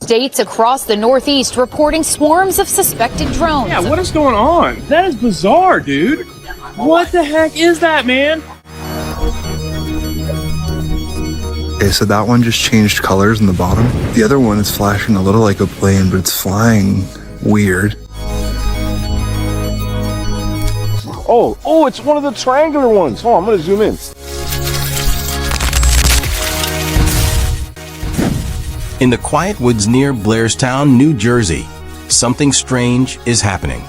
States across the Northeast reporting swarms of suspected drones. Yeah, what is going on? That is bizarre, dude. What the heck is that, man? Okay, so that one just changed colors in the bottom. The other one is flashing a little like a plane, but it's flying weird. Oh, it's one of the triangular ones. Oh, I'm gonna zoom in. In the quiet woods near Blairstown, New Jersey, something strange is happening.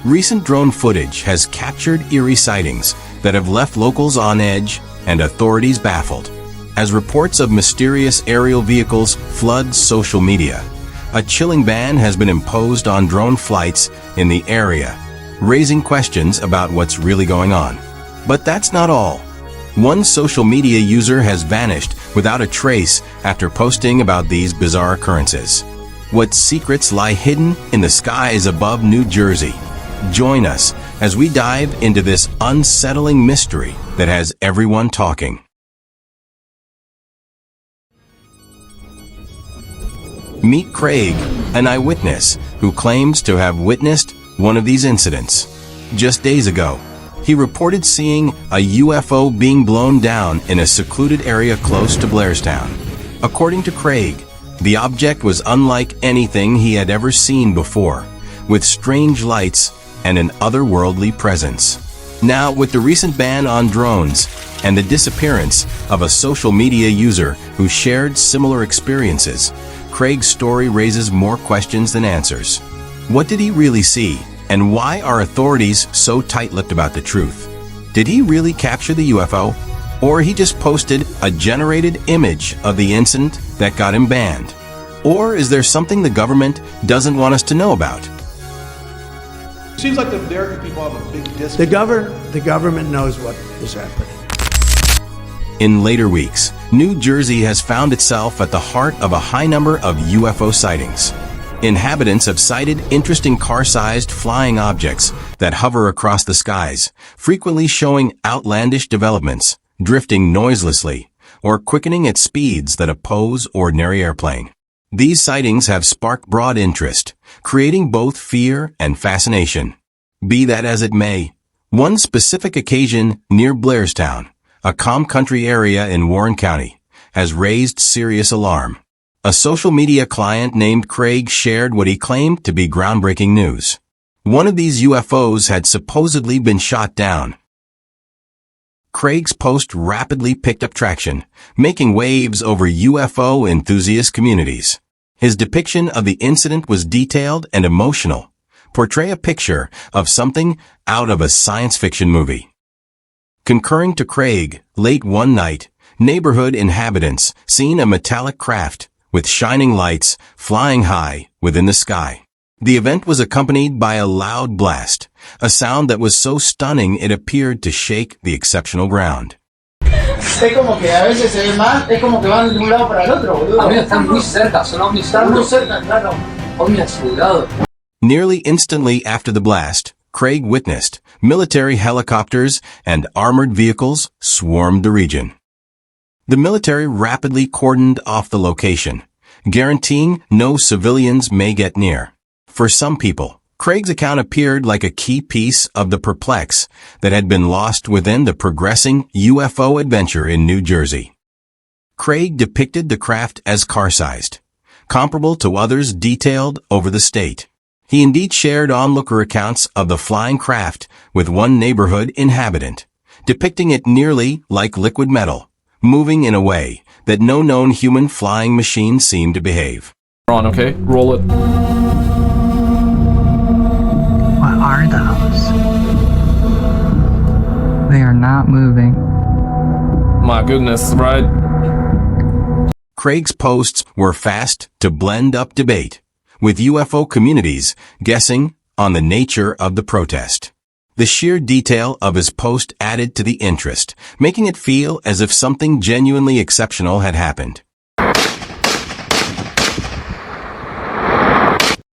Recent drone footage has captured eerie sightings that have left locals on edge and authorities baffled. As reports of mysterious aerial vehicles flood social media, a chilling ban has been imposed on drone flights in the area, raising questions about what's really going on. But that's not all. One social media user has vanished without a trace after posting about these bizarre occurrences. What secrets lie hidden in the skies above New Jersey? Join us as we dive into this unsettling mystery that has everyone talking. Meet Craig, an eyewitness who claims to have witnessed one of these incidents. Just days ago, he reported seeing a UFO being blown down in a secluded area close to Blairstown. According to Craig, the object was unlike anything he had ever seen before, with strange lights and an otherworldly presence. Now, with the recent ban on drones and the disappearance of a social media user who shared similar experiences, Craig's story raises more questions than answers. What did he really see? And why are authorities so tight-lipped about the truth? Did he really capture the UFO? Or he just posted a generated image of the incident that got him banned? Or is there something the government doesn't want us to know about? Seems like the American people have a big disconnect. The government knows what is happening. In later weeks, New Jersey has found itself at the heart of a high number of UFO sightings. Inhabitants have cited interesting car-sized flying objects that hover across the skies, frequently showing outlandish developments, drifting noiselessly, or quickening at speeds that oppose ordinary airplane. These sightings have sparked broad interest, creating both fear and fascination. Be that as it may, one specific occasion near Blairstown, a calm country area in Warren County, has raised serious alarm. A social media client named Craig shared what he claimed to be groundbreaking news. One of these UFOs had supposedly been shot down. Craig's post rapidly picked up traction, making waves over UFO enthusiast communities. His depiction of the incident was detailed and emotional, portray a picture of something out of a science fiction movie. Concurring to Craig, late one night, neighborhood inhabitants seen a metallic craft with shining lights flying high within the sky. The event was accompanied by a loud blast, a sound that was so stunning it appeared to shake the exceptional ground. Es como que a veces se ve más, es como que van de un lado para el otro, boludo. Amigo, están muy cerca, son ovnis. Están muy cerca, claro. Ovni asegurado. Nearly instantly after the blast, Craig witnessed military helicopters and armored vehicles swarmed the region. The military rapidly cordoned off the location, guaranteeing no civilians may get near. For some people, Craig's account appeared like a key piece of the perplex that had been lost within the progressing UFO adventure in New Jersey. Craig depicted the craft as car-sized, comparable to others detailed over the state. He indeed shared onlooker accounts of the flying craft with one neighborhood inhabitant, depicting it nearly like liquid metal, moving in a way that no known human flying machine seemed to behave. On, okay? Roll it. What are those? They are not moving. My goodness, right? Craig's posts were fast to blend up debate, with UFO communities guessing on the nature of the protest. The sheer detail of his post added to the interest, making it feel as if something genuinely exceptional had happened.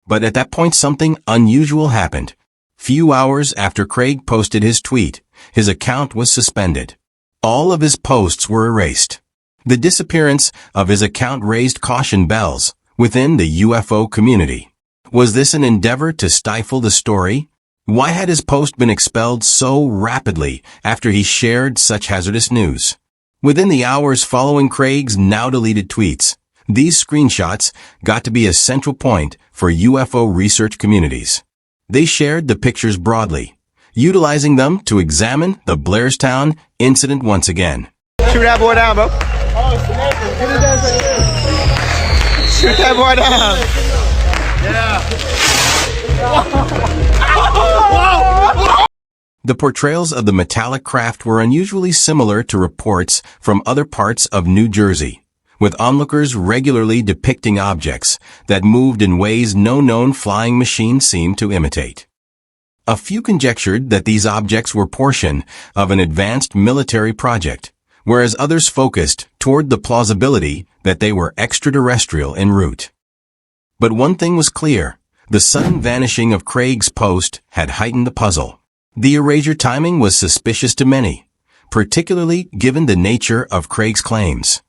But at that point, something unusual happened. Few hours after Craig posted his tweet, his account was suspended. All of his posts were erased. The disappearance of his account raised caution bells, within the UFO community. Was this an endeavor to stifle the story? Why had his post been expelled so rapidly after he shared such hazardous news? Within the hours following Craig's now-deleted tweets, these screenshots got to be a central point for UFO research communities. They shared the pictures broadly, utilizing them to examine the Blairstown incident once again. Shoot that boy down, bro. Shoot that boy down. The portrayals of the metallic craft were unusually similar to reports from other parts of New Jersey, with onlookers regularly depicting objects that moved in ways no known flying machine seemed to imitate. A few conjectured that these objects were portion of an advanced military project, whereas others focused toward the plausibility that they were extraterrestrial en route. But one thing was clear: the sudden vanishing of Craig's post had heightened the puzzle. The erasure timing was suspicious to many, particularly given the nature of Craig's claims.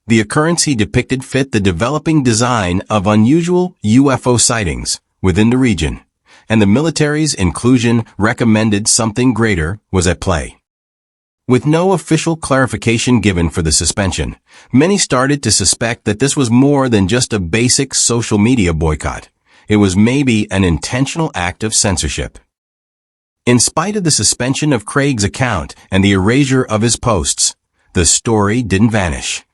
The occurrence he depicted fit the developing design of unusual UFO sightings within the region, and the military's inclusion recommended something greater was at play. With no official clarification given for the suspension, many started to suspect that this was more than just a basic social media boycott. It was maybe an intentional act of censorship. In spite of the suspension of Craig's account and the erasure of his posts, the story didn't vanish.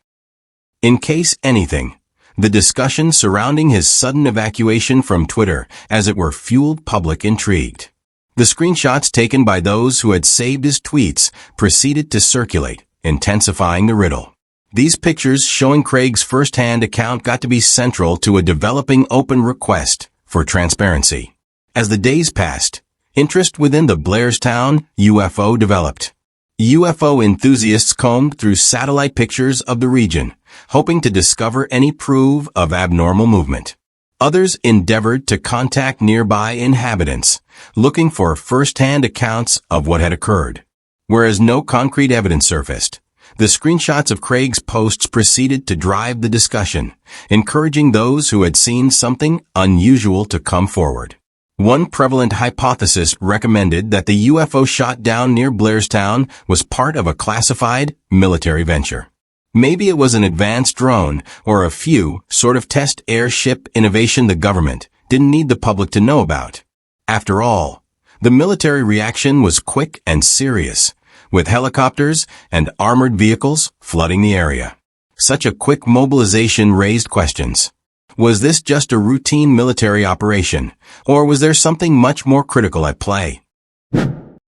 In case anything, the discussion surrounding his sudden evacuation from Twitter, as it were, fueled public intrigue. The screenshots taken by those who had saved his tweets proceeded to circulate, intensifying the riddle. These pictures showing Craig's first-hand account got to be central to a developing open request for transparency. As the days passed, interest within the Blairstown UFO developed. UFO enthusiasts combed through satellite pictures of the region, hoping to discover any proof of abnormal movement. Others endeavored to contact nearby inhabitants, looking for first-hand accounts of what had occurred. Whereas no concrete evidence surfaced, the screenshots of Craig's posts proceeded to drive the discussion, encouraging those who had seen something unusual to come forward. One prevalent hypothesis recommended that the UFO shot down near Blairstown was part of a classified military venture. Maybe it was an advanced drone or a few sort of test airship innovation the government didn't need the public to know about. After all, the military reaction was quick and serious, with helicopters and armored vehicles flooding the area. Such a quick mobilization raised questions. Was this just a routine military operation, or was there something much more critical at play?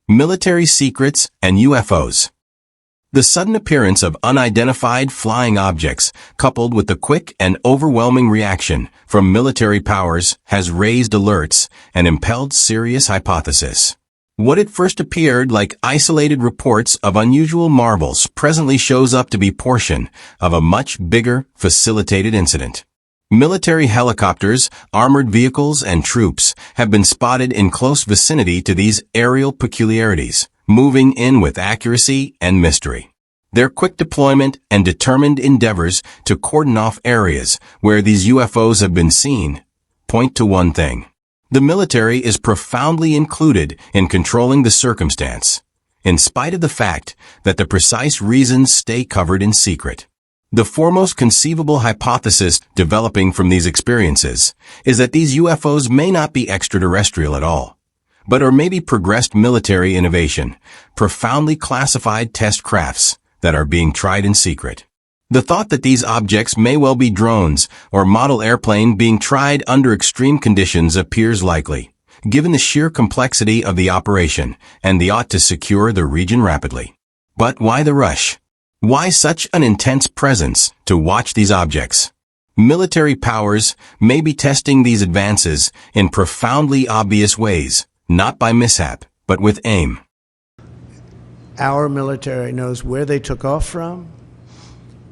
Military secrets and UFOs. The sudden appearance of unidentified flying objects, coupled with the quick and overwhelming reaction from military powers, has raised alerts and impelled serious hypotheses. What at first appeared like isolated reports of unusual marvels presently shows up to be portion of a much bigger, facilitated incident. Military helicopters, armored vehicles, and troops have been spotted in close vicinity to these aerial peculiarities, moving in with accuracy and mystery. Their quick deployment and determined endeavors to cordon off areas where these UFOs have been seen point to one thing. The military is profoundly included in controlling the circumstance, in spite of the fact that the precise reasons stay covered in secret. The foremost conceivable hypothesis developing from these experiences is that these UFOs may not be extraterrestrial at all, but are maybe progressed military innovation, profoundly classified test crafts that are being tried in secret. The thought that these objects may well be drones or model airplane being tried under extreme conditions appears likely, given the sheer complexity of the operation and the ought to secure the region rapidly. But why the rush? Why such an intense presence to watch these objects? Military powers may be testing these advances in profoundly obvious ways, not by mishap, but with aim. Our military knows where they took off from.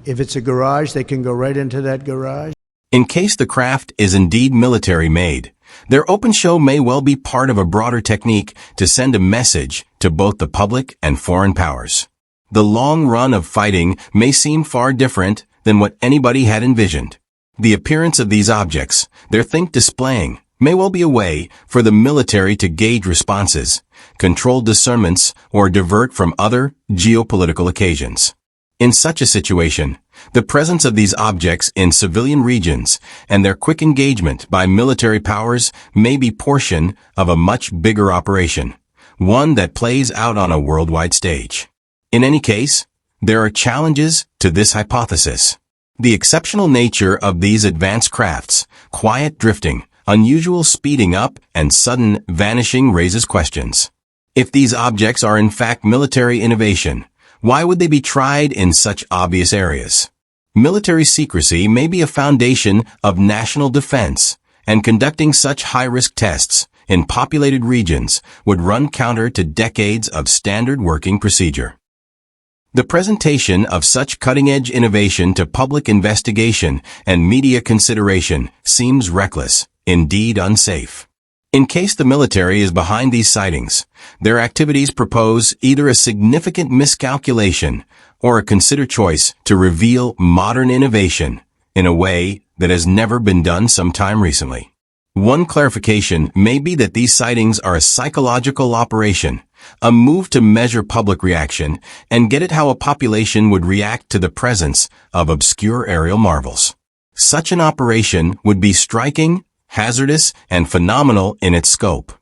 If it's a garage, they can go right into that garage. In case the craft is indeed military-made, their open show may well be part of a broader technique to send a message to both the public and foreign powers. The long run of fighting may seem far different than what anybody had envisioned. The appearance of these objects, their think displaying, may well be a way for the military to gauge responses, control discernments, or divert from other geopolitical occasions. In such a situation, the presence of these objects in civilian regions and their quick engagement by military powers may be portion of a much bigger operation, one that plays out on a worldwide stage. In any case, there are challenges to this hypothesis. The exceptional nature of these advanced crafts, quiet drifting, unusual speeding up, and sudden vanishing raises questions. If these objects are in fact military innovation, why would they be tried in such obvious areas? Military secrecy may be a foundation of national defense, and conducting such high-risk tests in populated regions would run counter to decades of standard working procedure. The presentation of such cutting-edge innovation to public investigation and media consideration seems reckless, indeed unsafe. In case the military is behind these sightings, their activities propose either a significant miscalculation or a considered choice to reveal modern innovation in a way that has never been done sometime recently. One clarification may be that these sightings are a psychological operation, a move to measure public reaction and get at how a population would react to the presence of obscure aerial marvels. Such an operation would be striking, hazardous, and phenomenal in its scope.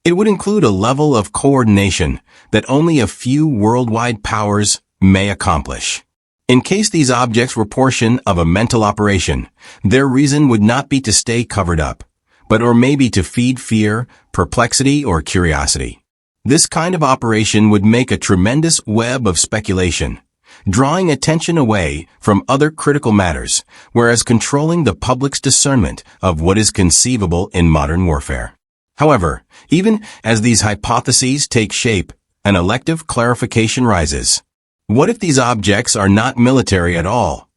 It would include a level of coordination that only a few worldwide powers may accomplish. In case these objects were portion of a mental operation, their reason would not be to stay covered up, but or maybe to feed fear, perplexity, or curiosity. This kind of operation would make a tremendous web of speculation, drawing attention away from other critical matters, whereas controlling the public's discernment of what is conceivable in modern warfare. However, even as these hypotheses take shape, an elective clarification rises. What if these objects are not military at all,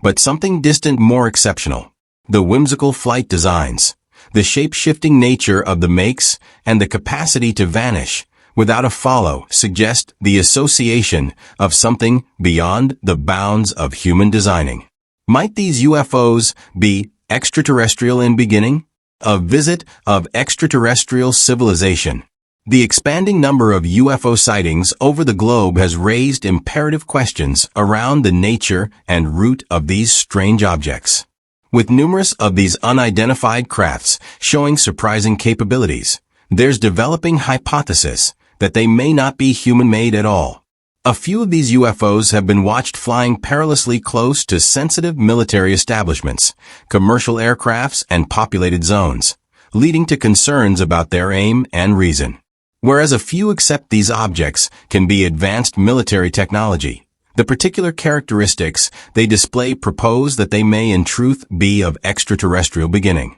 but something distant more exceptional? The whimsical flight designs, the shape-shifting nature of the makes, and the capacity to vanish without a follow suggest the association of something beyond the bounds of human designing. Might these UFOs be extraterrestrial in beginning? A visit of extraterrestrial civilization. The expanding number of UFO sightings over the globe has raised imperative questions around the nature and root of these strange objects. With numerous of these unidentified crafts showing surprising capabilities, there's developing hypothesis that they may not be human-made at all. A few of these UFOs have been watched flying perilously close to sensitive military establishments, commercial aircrafts, and populated zones, leading to concerns about their aim and reason. Whereas a few accept these objects can be advanced military technology, the particular characteristics they display propose that they may in truth be of extraterrestrial beginning.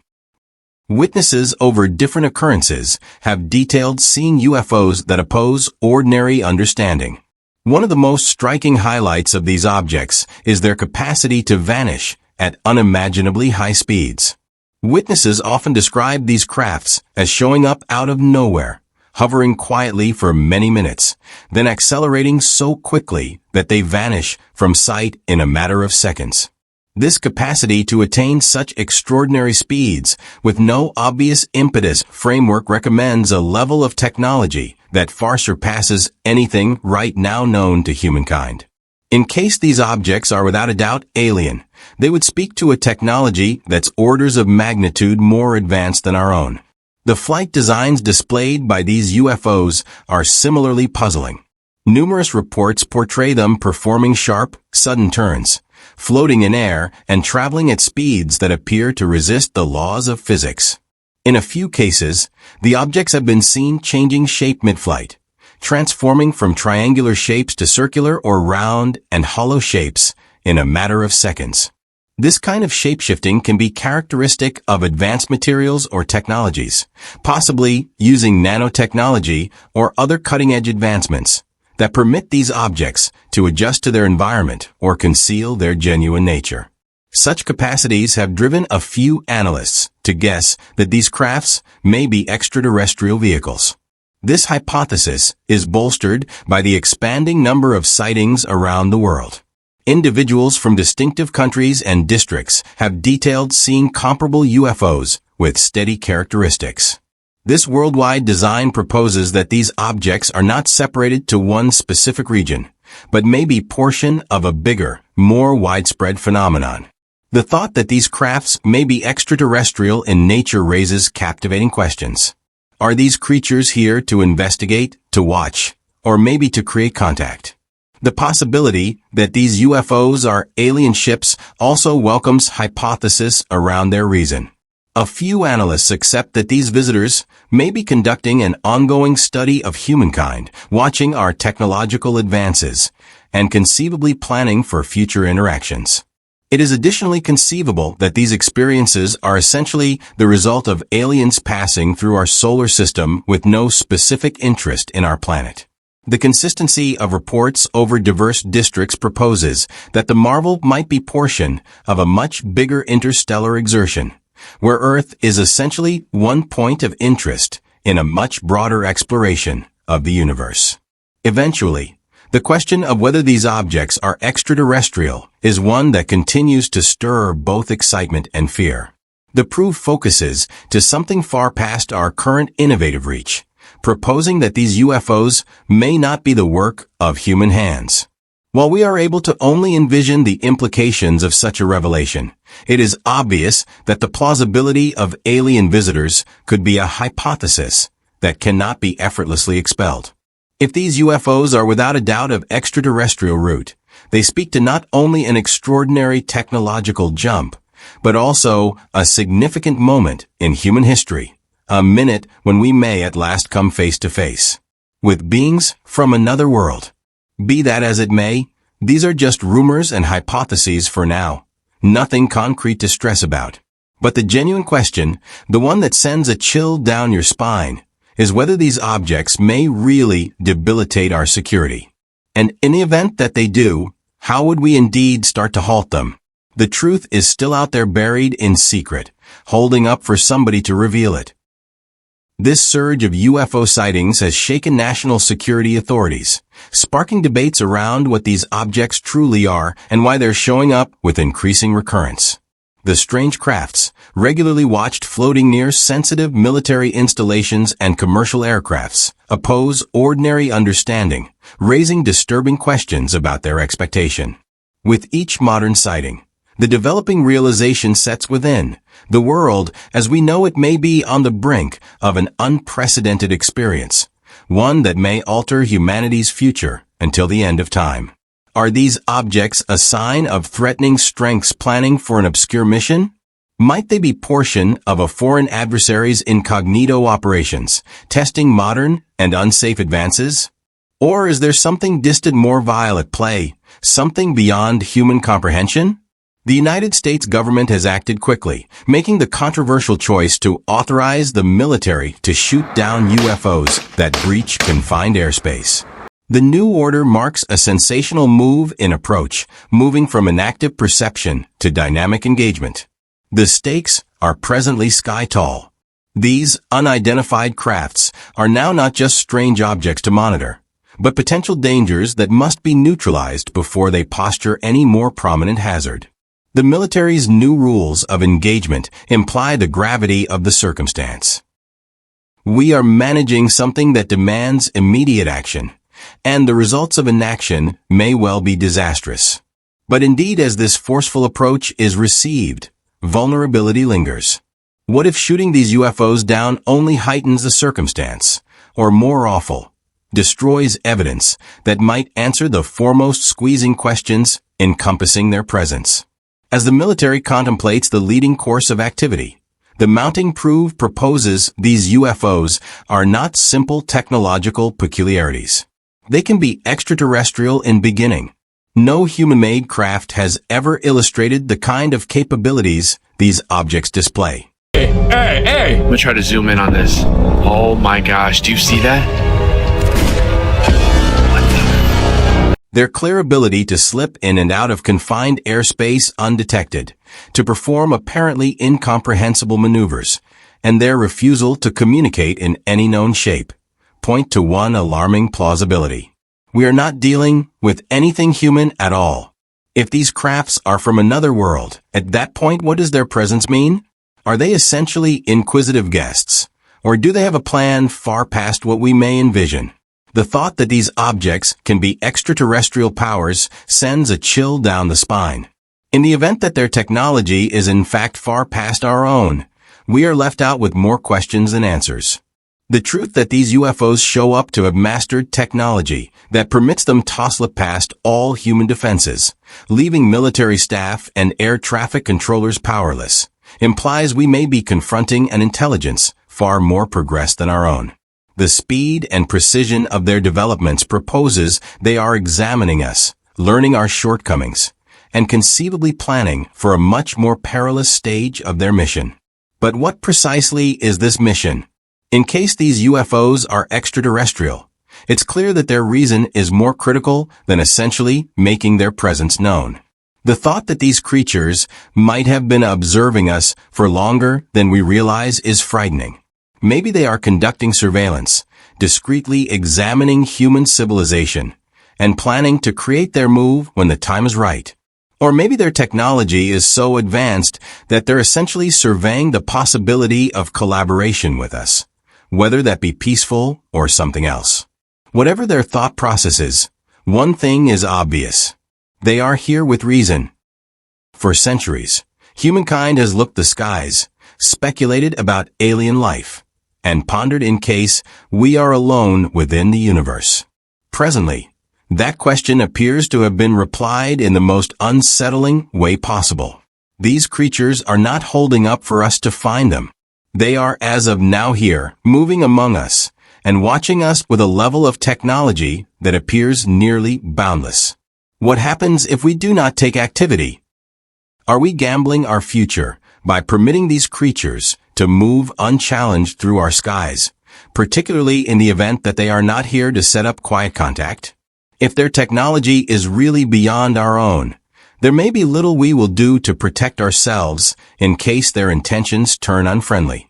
Witnesses over different occurrences have detailed seeing UFOs that oppose ordinary understanding. One of the most striking highlights of these objects is their capacity to vanish at unimaginably high speeds. Witnesses often describe these crafts as showing up out of nowhere, hovering quietly for many minutes, then accelerating so quickly that they vanish from sight in a matter of seconds. This capacity to attain such extraordinary speeds with no obvious impetus framework recommends a level of technology that far surpasses anything right now known to humankind. In case these objects are without a doubt alien, they would speak to a technology that's orders of magnitude more advanced than our own. The flight designs displayed by these UFOs are similarly puzzling. Numerous reports portray them performing sharp, sudden turns, floating in air, and traveling at speeds that appear to resist the laws of physics. In a few cases, the objects have been seen changing shape mid-flight, transforming from triangular shapes to circular or round and hollow shapes in a matter of seconds. This kind of shapeshifting can be characteristic of advanced materials or technologies, possibly using nanotechnology or other cutting-edge advancements that permit these objects to adjust to their environment or conceal their genuine nature. Such capacities have driven a few analysts to guess that these crafts may be extraterrestrial vehicles. This hypothesis is bolstered by the expanding number of sightings around the world. Individuals from distinctive countries and districts have detailed seeing comparable UFOs with steady characteristics. This worldwide design proposes that these objects are not separated to one specific region, but may be portion of a bigger, more widespread phenomenon. The thought that these crafts may be extraterrestrial in nature raises captivating questions. Are these creatures here to investigate, to watch, or maybe to create contact? The possibility that these UFOs are alien ships also welcomes hypothesis around their reason. A few analysts accept that these visitors may be conducting an ongoing study of humankind, watching our technological advances, and conceivably planning for future interactions. It is additionally conceivable that these experiences are essentially the result of aliens passing through our solar system with no specific interest in our planet. The consistency of reports over diverse districts proposes that the marvel might be portion of a much bigger interstellar exertion, where Earth is essentially one point of interest in a much broader exploration of the universe. Eventually, the question of whether these objects are extraterrestrial is one that continues to stir both excitement and fear. The proof focuses to something far past our current innovative reach, proposing that these UFOs may not be the work of human hands. While we are able to only envision the implications of such a revelation, it is obvious that the plausibility of alien visitors could be a hypothesis that cannot be effortlessly expelled. If these UFOs are without a doubt of extraterrestrial root, they speak to not only an extraordinary technological jump, but also a significant moment in human history, a minute when we may at last come face to face with beings from another world. Be that as it may, these are just rumors and hypotheses for now, nothing concrete to stress about. But the genuine question, the one that sends a chill down your spine, is whether these objects may really debilitate our security. And in the event that they do, how would we indeed start to halt them? The truth is still out there buried in secret, holding up for somebody to reveal it. This surge of UFO sightings has shaken national security authorities, sparking debates around what these objects truly are and why they're showing up with increasing recurrence. The strange crafts, regularly watched floating near sensitive military installations and commercial aircrafts, oppose ordinary understanding, raising disturbing questions about their expectation. With each modern sighting, the developing realization sets within, the world as we know it may be on the brink of an unprecedented experience, one that may alter humanity's future until the end of time. Are these objects a sign of threatening strengths planning for an obscure mission? Might they be portion of a foreign adversary's incognito operations, testing modern and unsafe advances? Or is there something distant more vile at play, something beyond human comprehension? The United States government has acted quickly, making the controversial choice to authorize the military to shoot down UFOs that breach confined airspace. The new order marks a sensational move in approach, moving from inactive perception to dynamic engagement. The stakes are presently sky tall. These unidentified crafts are now not just strange objects to monitor, but potential dangers that must be neutralized before they posture any more prominent hazard. The military's new rules of engagement imply the gravity of the circumstance. We are managing something that demands immediate action, and the results of inaction may well be disastrous. But indeed, as this forceful approach is received, vulnerability lingers. What if shooting these UFOs down only heightens the circumstance, or more awful, destroys evidence that might answer the foremost squeezing questions encompassing their presence? As the military contemplates the leading course of activity, the mounting proof proposes these UFOs are not simple technological peculiarities. They can be extraterrestrial in beginning. No human-made craft has ever illustrated the kind of capabilities these objects display. Hey! I'm gonna try to zoom in on this. Oh my gosh, do you see that? Their clear ability to slip in and out of confined airspace undetected, to perform apparently incomprehensible maneuvers, and their refusal to communicate in any known shape, point to one alarming plausibility. We are not dealing with anything human at all. If these crafts are from another world, at that point what does their presence mean? Are they essentially inquisitive guests? Or do they have a plan far past what we may envision? The thought that these objects can be extraterrestrial powers sends a chill down the spine. In the event that their technology is in fact far past our own, we are left out with more questions than answers. The truth that these UFOs show up to have mastered technology that permits them to slip past all human defenses, leaving military staff and air traffic controllers powerless, implies we may be confronting an intelligence far more progressed than our own. The speed and precision of their developments proposes they are examining us, learning our shortcomings, and conceivably planning for a much more perilous stage of their mission. But what precisely is this mission? In case these UFOs are extraterrestrial, it's clear that their reason is more critical than essentially making their presence known. The thought that these creatures might have been observing us for longer than we realize is frightening. Maybe they are conducting surveillance, discreetly examining human civilization, and planning to create their move when the time is right. Or maybe their technology is so advanced that they're essentially surveying the possibility of collaboration with us, whether that be peaceful or something else. Whatever their thought process is, one thing is obvious. They are here with reason. For centuries, humankind has looked the skies, speculated about alien life, and pondered in case we are alone within the universe. Presently, that question appears to have been replied in the most unsettling way possible. These creatures are not holding up for us to find them. They are as of now here, moving among us, and watching us with a level of technology that appears nearly boundless. What happens if we do not take activity? Are we gambling our future by permitting these creatures to move unchallenged through our skies, particularly in the event that they are not here to set up quiet contact? If their technology is really beyond our own, there may be little we will do to protect ourselves in case their intentions turn unfriendly.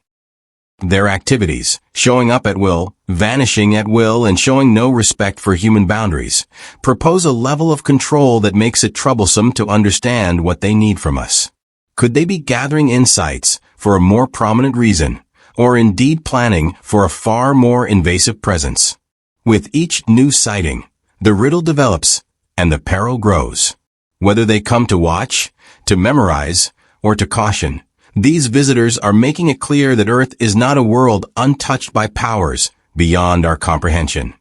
Their activities, showing up at will, vanishing at will, and showing no respect for human boundaries, propose a level of control that makes it troublesome to understand what they need from us. Could they be gathering insights for a more prominent reason, or indeed planning for a far more invasive presence? With each new sighting, the riddle develops and the peril grows. Whether they come to watch, to memorize, or to caution, these visitors are making it clear that Earth is not a world untouched by powers beyond our comprehension.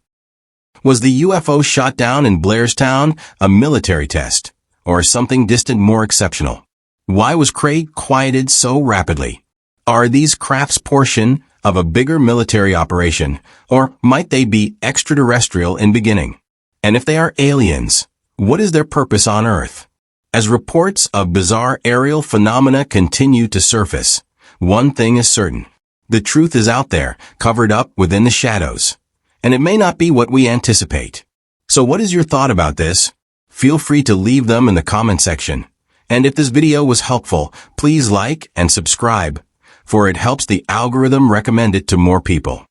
Was the UFO shot down in Blairstown a military test, or something distant more exceptional? Why was Craig quieted so rapidly? Are these crafts portion of a bigger military operation, or might they be extraterrestrial in beginning? And if they are aliens, what is their purpose on Earth? As reports of bizarre aerial phenomena continue to surface, one thing is certain. The truth is out there, covered up within the shadows. And it may not be what we anticipate. So what is your thought about this? Feel free to leave them in the comment section. And if this video was helpful, please like and subscribe, for it helps the algorithm recommend it to more people.